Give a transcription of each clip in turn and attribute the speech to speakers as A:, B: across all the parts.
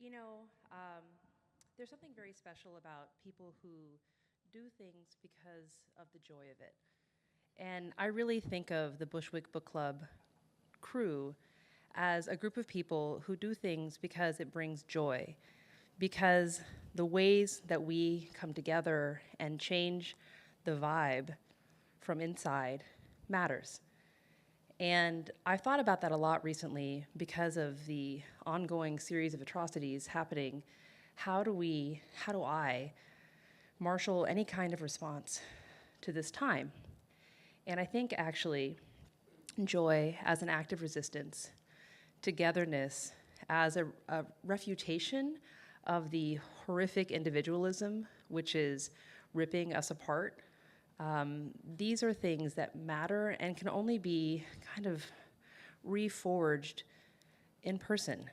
A: You know, there's something very special about people who do things because of the joy of it. And I really think of the Bushwick Book Club crew as a group of people who do things because it brings joy, because the ways that we come together and change the vibe from inside matters. And I've thought about that a lot recently because of the ongoing series of atrocities happening. How do I marshal any kind of response to this time? And I think actually joy as an act of resistance, togetherness as a refutation of the horrific individualism which is ripping us apart. These are things that matter and can only be kind of reforged in person.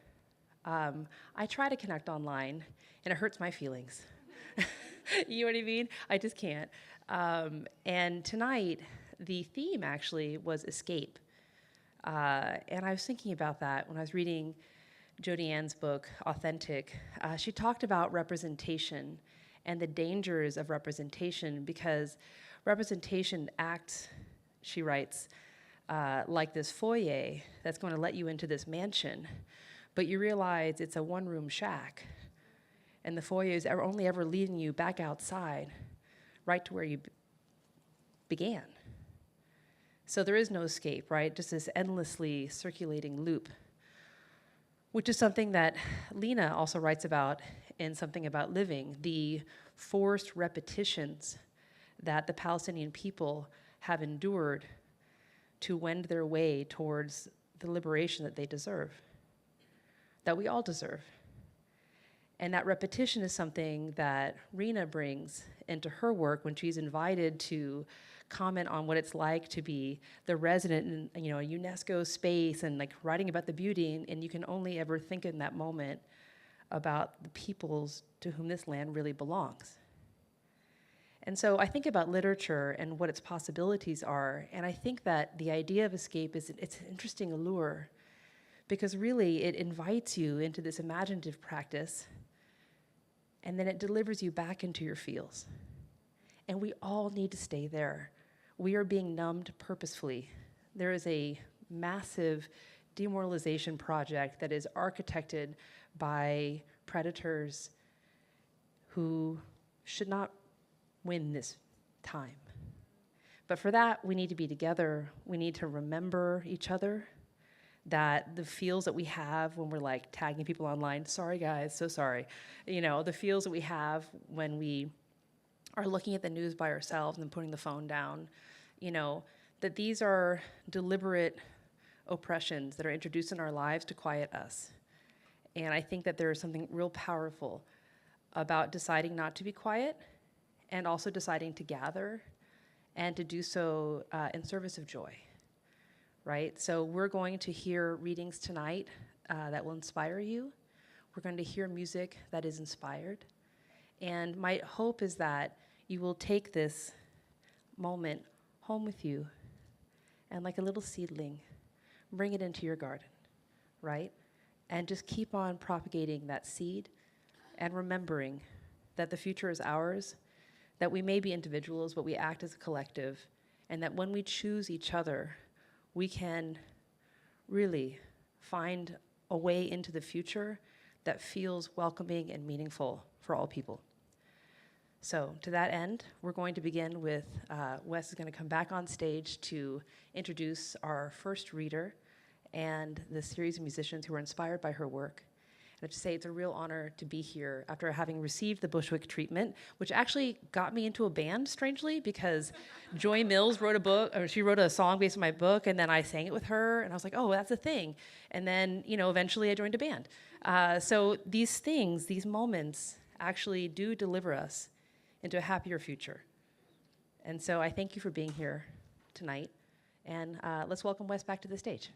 A: I try to connect online, and it hurts my feelings. You know what I mean? I just can't. And tonight, the theme actually was escape. And I was thinking about that when I was reading Jodi-Ann's book, Authentic. She talked about representation and the dangers of representation, because representation acts, she writes, like this foyer that's going to let you into this mansion, but you realize it's a one-room shack, and the foyer is only ever leading you back outside, right to where you began. So there is no escape, right? Just this endlessly circulating loop, which is something that Lena also writes about in Something About Living, the forced repetitions that the Palestinian people have endured to wend their way towards the liberation that they deserve, that we all deserve. And that repetition is something that Rena brings into her work when she's invited to comment on what it's like to be the resident in, a UNESCO space and like writing about the beauty, and you can only ever think in that moment about the peoples to whom this land really belongs. And so I think about literature and what its possibilities are, and I think that the idea of escape it's an interesting allure, because really it invites you into this imaginative practice, and then it delivers you back into your feels. And we all need to stay there. We are being numbed purposefully. There is a massive demoralization project that is architected by predators who should not win this time. But for that, we need to be together. We need to remember each other, that the feels that we have when we're like tagging people online, sorry guys, so sorry. The feels that we have when we are looking at the news by ourselves and putting the phone down, that these are deliberate oppressions that are introduced in our lives to quiet us. And I think that there is something real powerful about deciding not to be quiet and also deciding to gather and to do so in service of joy, right? So we're going to hear readings tonight that will inspire you. We're going to hear music that is inspired. And my hope is that you will take this moment home with you and, like a little seedling, bring it into your garden, right? And just keep on propagating that seed and remembering that the future is ours, that we may be individuals, but we act as a collective, and that when we choose each other, we can really find a way into the future that feels welcoming and meaningful for all people. So to that end, we're going to begin with, Wes is going to come back on stage to introduce our first reader and the series of musicians who are inspired by her work. And I have to say, it's a real honor to be here after having received the Bushwick treatment, which actually got me into a band, strangely, because Joy Mills wrote a book, or she wrote a song based on my book, and then I sang it with her, and I was like, oh, that's a thing. And then, eventually I joined a band. So these things, these moments, actually do deliver us into a happier future. And so I thank you for being here tonight. And let's welcome Wes back to the stage.